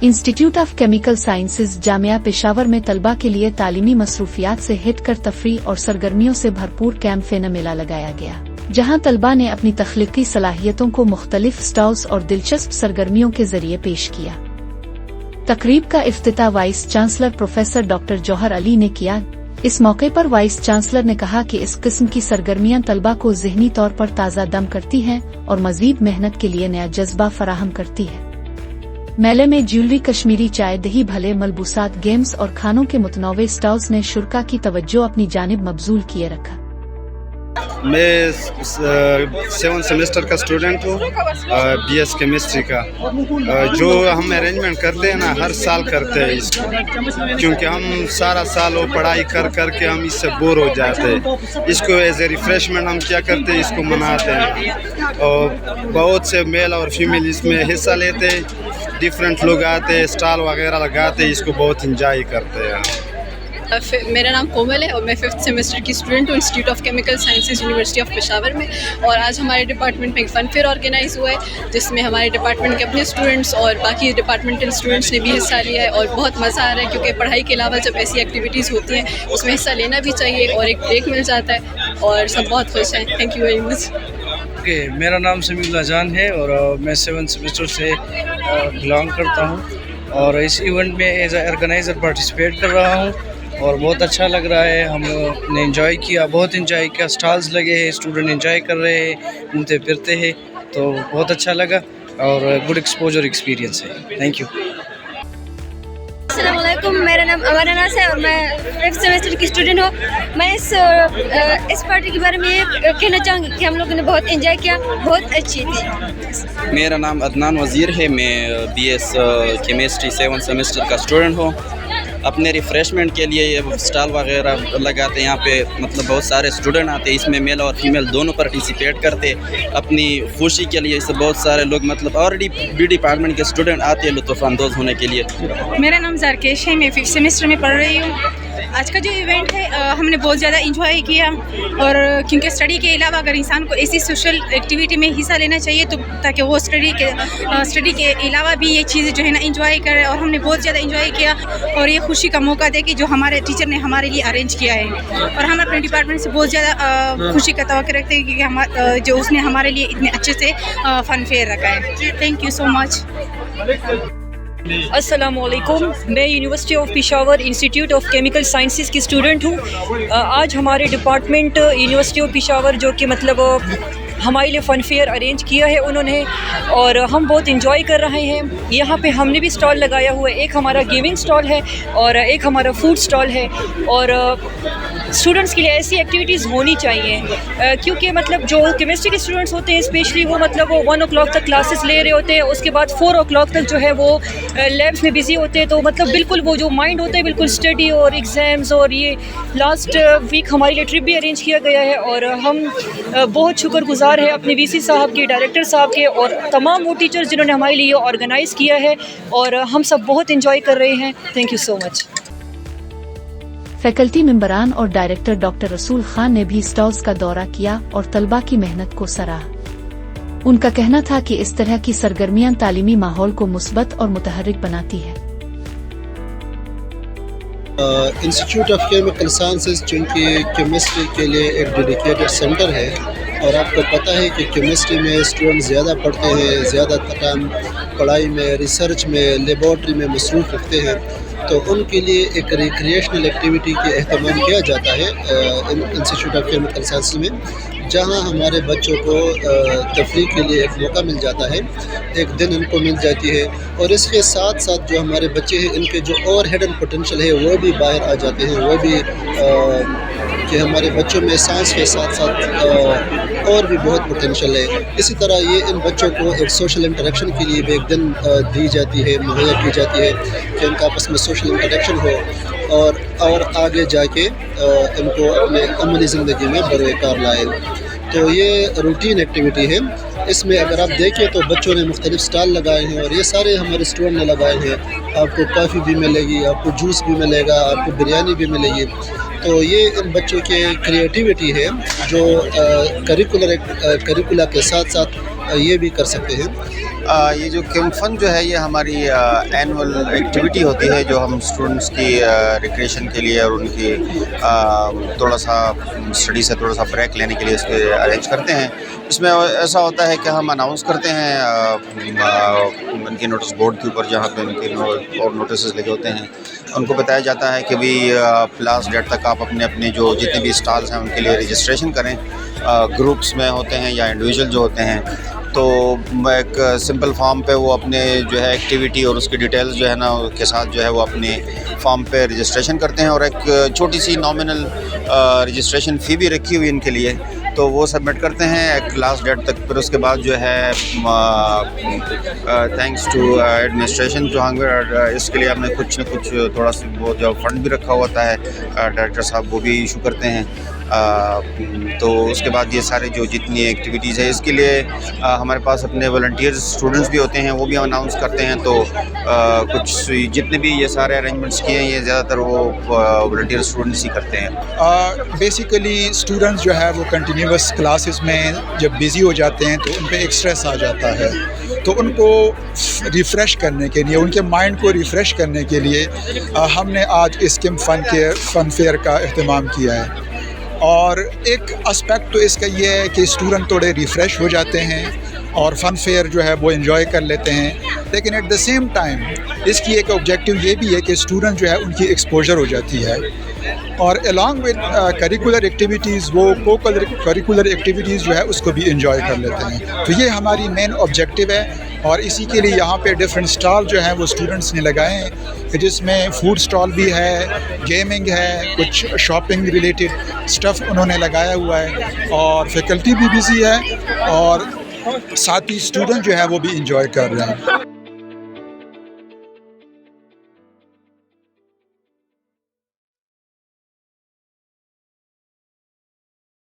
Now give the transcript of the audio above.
Institute of chemical sciences Jamia Peshawar में तलबा के लिए तालीमी मसरूफियात से हिट कर तफरीह और सरगर्मियों से भरपूर कैंप फेन मेला लगाया गया, जहां तलबा ने अपनी तख्लीकी सलाहियतों को मुख्तलिफ स्टॉल्स और दिलचस्प सरगर्मियों के जरिए पेश किया। तकरीब का इफ्तिताह वाइस चांसलर प्रोफेसर डॉक्टर जौहर अली ने किया। इस मौके पर वाइस चांसलर ने कहा कि इस किस्म की सरगर्मियां तलबा को ज़हनी तौर पर ताज़ा दम करती हैं और मजीद मेहनत के लिए नया जज्बा फराहम करती है। मेले में ज्वेलरी, कश्मीरी चाय, दही भले, मलबूसात, गेम्स और खानों के मुतनव्वे स्टॉल्स ने शुरका की तवज्जो अपनी जानिब मबजूल किए रखा। मैं 7th सेमेस्टर का स्टूडेंट हूँ, BS केमिस्ट्री का। जो हम अरेंजमेंट करते हैं ना, हर साल करते हैं इसको, क्योंकि हम सारा साल वो पढ़ाई कर कर के हम इससे बोर हो जाते हैं। इसको एज ए रिफ्रेशमेंट हम क्या करते हैं, इसको मनाते हैं और बहुत से मेल और फीमेल इसमें हिस्सा लेते हैं। डिफरेंट लोग आते हैं, स्टॉल वगैरह लगाते हैं, इसको बहुत इंजॉय करते हैं। मेरा नाम कोमल है और मैं 5th सेमेस्टर की स्टूडेंट हूँ institute of chemical sciences university of Peshawar में। और आज हमारे डिपार्टमेंट में एक फ़न फेयर ऑर्गेनाइज़ हुआ है, जिसमें हमारे डिपार्टमेंट के अपने स्टूडेंट्स और बाकी डिपार्टमेंटल स्टूडेंट्स ने भी हिस्सा लिया है। और बहुत मज़ा आ रहा है, क्योंकि पढ़ाई के अलावा जब ऐसी एक्टिविटीज़ होती हैं उसमें हिस्सा लेना भी चाहिए और एक ब्रेक मिल जाता है और सब बहुत खुश हैं। Thank you very much. मेरा नाम समीउल्लाह जान है और मैं 7th सेमेस्टर से बिलोंग करता हूँ और इस इवेंट में एज ए ऑर्गेनाइज़र पार्टिसिपेट कर रहा हूँ और बहुत अच्छा लग रहा है। हम लोग ने एंजॉय किया, बहुत एंजॉय किया। स्टॉल्स लगे हैं, स्टूडेंट एंजॉय कर रहे हैं, घूमते फिरते हैं, तो बहुत अच्छा लगा और गुड एक्सपोजर एक्सपीरियंस है। Thank you. अस्सलाम वालेकुम, मेरा नाम अमर अनास है और मैं 5th सेमेस्टर की स्टूडेंट हूँ। मैं इस पार्टी के बारे में ये कहना चाहूँगी कि हम लोगों ने बहुत एंजॉय किया, बहुत अच्छी थी। मेरा नाम अदनान वज़ीर है, मैं BS केमिस्ट्री 7th सेमेस्टर का स्टूडेंट हूँ। अपने रिफ़्रेशमेंट के लिए ये स्टॉल वगैरह लगाते हैं, यहाँ पे मतलब बहुत सारे स्टूडेंट आते हैं, इसमें मेल और फीमेल दोनों पार्टिसिपेट करते हैं अपनी खुशी के लिए। इससे बहुत सारे लोग मतलब ऑलरेडी बी डिपार्टमेंट के स्टूडेंट आते हैं लुत्फ़ अंदोज़ होने के लिए। मेरा नाम ज़ारकेश है, मैं 5th सेमेस्टर में पढ़ रही हूँ। आज का जो इवेंट है हमने बहुत ज़्यादा इंजॉय किया और क्योंकि स्टडी के अलावा अगर इंसान को ऐसी सोशल एक्टिविटी में हिस्सा लेना चाहिए तो ताकि वो स्टडी के अलावा भी ये चीज़ें जो है ना इंजॉय करे, और हमने बहुत ज़्यादा इंजॉय किया और ये खुशी का मौका दे कि जो हमारे टीचर ने हमारे लिए अरेंज किया है। और हम अपने डिपार्टमेंट से बहुत ज़्यादा खुशी का तवक्को रखते हैं कि जो उसने हमारे लिए इतने अच्छे से फ़न फेयर रखा है। Thank you so much. अस्सलामुअलैकुम, मैं university of Peshawar institute of chemical sciences की स्टूडेंट हूँ। आज हमारे डिपार्टमेंट यूनिवर्सिटी ऑफ पेशावर जो कि मतलब हमारे लिए फ़न फेयर अरेंज किया है उन्होंने, और हम बहुत इंजॉय कर रहे हैं। यहाँ पे हमने भी स्टॉल लगाया हुआ है, एक हमारा गेमिंग स्टॉल है और एक हमारा फूड स्टॉल है। और स्टूडेंट्स के लिए ऐसी एक्टिविटीज़ होनी चाहिए, क्योंकि मतलब जो केमिस्ट्री के स्टूडेंट्स होते हैं स्पेशली वो मतलब वो 1 o'clock तक क्लासेस ले रहे होते हैं, उसके बाद 4 o'clock तक जो है वो लैब्स में बिज़ी होते हैं। तो मतलब बिल्कुल वो जो माइंड होता है बिल्कुल स्टडी और एग्ज़ाम्स। और ये लास्ट वीक हमारे लिए ट्रिप भी अरेंज किया गया है और हम बहुत शुक्रगुज़ार है अपने VC साहब के, डायरेक्टर साहब के और तमाम वो टीचर्स जिन्होंने हमारे लिए ऑर्गेनाइज़ किया है, और हम सब बहुत इंजॉय कर रहे हैं। Thank you so much. Faculty मेंबरान और डायरेक्टर डॉक्टर रसूल खान ने भी स्टॉल्स का दौरा किया और तलबा की मेहनत को सराहा। उनका कहना था कि इस तरह की सरगर्मियां तालीमी माहौल को मुस्बत और मुतहर्रिक बनाती है। इंस्टीट्यूट ऑफ केमिकल साइंसेज चूँकि केमिस्ट्री के लिए एक डेडिकेटेड सेंटर है और आपको पता है कि केमिस्ट्री में स्टूडेंट ज़्यादा पढ़ते हैं, ज़्यादा टाइम पढ़ाई में, रिसर्च में, लेबॉर्ट्री में मसरूफ़ रखते हैं, तो उनके लिए एक रिक्रिएशनल एक्टिविटी के अहतमाम किया जाता है इंस्टीट्यूट ऑफ केमिकल साइंस में, जहां हमारे बच्चों को तफरीह के लिए एक मौका मिल जाता है, एक दिन इनको मिल जाती है। और इसके साथ साथ जो हमारे बच्चे हैं इनके जो और हिडन पोटेंशियल है वो भी बाहर आ जाते हैं, वो भी कि हमारे बच्चों में साइंस के साथ साथ और भी बहुत पोटेंशियल है। इसी तरह ये इन बच्चों को एक सोशल इंटरेक्शन के लिए भी एक दिन दी जाती है, मुहैया की जाती है कि इनका आपस में सोशल इंटरेक्शन हो और आगे जाके इनको अपने अमली ज़िंदगी में बरकरार लाए। तो ये रूटीन एक्टिविटी है। इसमें अगर आप देखें तो बच्चों ने मुख्तलिफ स्टॉल लगाए हैं और ये सारे हमारे स्टूडेंट ने लगाए हैं। आपको कॉफ़ी भी मिलेगी, आपको जूस भी मिलेगा, आपको बिरयानी भी मिलेगी। तो ये इन बच्चों के क्रिएटिविटी है जो करिकुला के साथ साथ ये भी कर सकते हैं। یہ جو کیم فن جو ہے یہ ہماری اینول ایکٹیویٹی ہوتی ہے جو ہم اسٹوڈنٹس کی ریکریشن کے لیے اور ان کی تھوڑا سا اسٹڈی سے تھوڑا سا بریک لینے کے لیے اس کے ارینج کرتے ہیں. اس میں ایسا ہوتا ہے کہ ہم اناؤنس کرتے ہیں ان کے نوٹس بورڈ کے اوپر جہاں پہ ان کے اور نوٹسز لگے ہوتے ہیں. ان کو بتایا جاتا ہے کہ بھی لاسٹ ڈیٹ تک آپ اپنے جو جتنے بھی اسٹالز ہیں ان کے لیے رجسٹریشن کریں. گروپس میں ہوتے ہیں یا انڈیویجول جو ہوتے ہیں تو ایک سمپل فارم پہ وہ اپنے جو ہے ایکٹیویٹی اور اس کی ڈیٹیلز جو ہے نا کے ساتھ جو ہے وہ اپنے فارم پہ رجسٹریشن کرتے ہیں اور ایک چھوٹی سی نامنل رجسٹریشن فی بھی رکھی ہوئی ان کے لیے تو وہ سبمٹ کرتے ہیں ایک لاسٹ ڈیٹ تک. پھر اس کے بعد جو ہے تھینکس ٹو ایڈمنسٹریشن جو اس کے لیے ہم نے کچھ نہ کچھ تھوڑا سا وہ جو فنڈ بھی رکھا ہوتا ہے ڈائریکٹر صاحب وہ بھی ایشو کرتے ہیں. تو اس کے بعد یہ سارے جو جتنی ایکٹیویٹیز ہیں اس کے لیے ہمارے پاس اپنے والنٹیئرز اسٹوڈنٹس بھی ہوتے ہیں وہ بھی ہم اناؤنس کرتے ہیں. تو کچھ جتنے بھی یہ سارے ارینجمنٹس کیے ہیں یہ زیادہ تر وہ والنٹیئر اسٹوڈنٹس ہی کرتے ہیں. بیسیکلی اسٹوڈنٹس جو ہے وہ کنٹینیوس کلاسز میں جب بزی ہو جاتے ہیں تو ان پہ ایک اسٹریس آ جاتا ہے. تو ان کو ریفریش کرنے کے لیے ان کے مائنڈ کو ریفریش کرنے کے لیے ہم نے آج اس کیم فن فیئر کا اہتمام کیا ہے. اور ایک اسپیکٹ تو اس کا یہ ہے کہ اسٹوڈنٹ تھوڑے ریفریش ہو جاتے ہیں اور فن فیئر جو ہے وہ انجوائے کر لیتے ہیں. لیکن ایٹ دا سیم ٹائم اس کی ایک آبجیکٹیو یہ بھی ہے کہ اسٹوڈنٹ جو ہے ان کی ایکسپوجر ہو جاتی ہے اور along with کریکولر ایکٹیویٹیز وہ کو کریکولر ایکٹیویٹیز جو ہے اس کو بھی انجوائے کر لیتے ہیں. تو یہ ہماری مین آبجیکٹیو ہے اور اسی کے لیے یہاں پہ ڈفرینٹ اسٹال جو ہیں وہ اسٹوڈنٹس نے لگائے ہیں جس میں فوڈ اسٹال بھی ہے, گیمنگ ہے, کچھ شاپنگ ریلیٹڈ اسٹف انہوں نے لگایا ہوا ہے اور فیکلٹی بھی بزی ہے اور ساتھ ہی اسٹوڈنٹ جو ہے وہ بھی انجوائے کر رہے ہیں.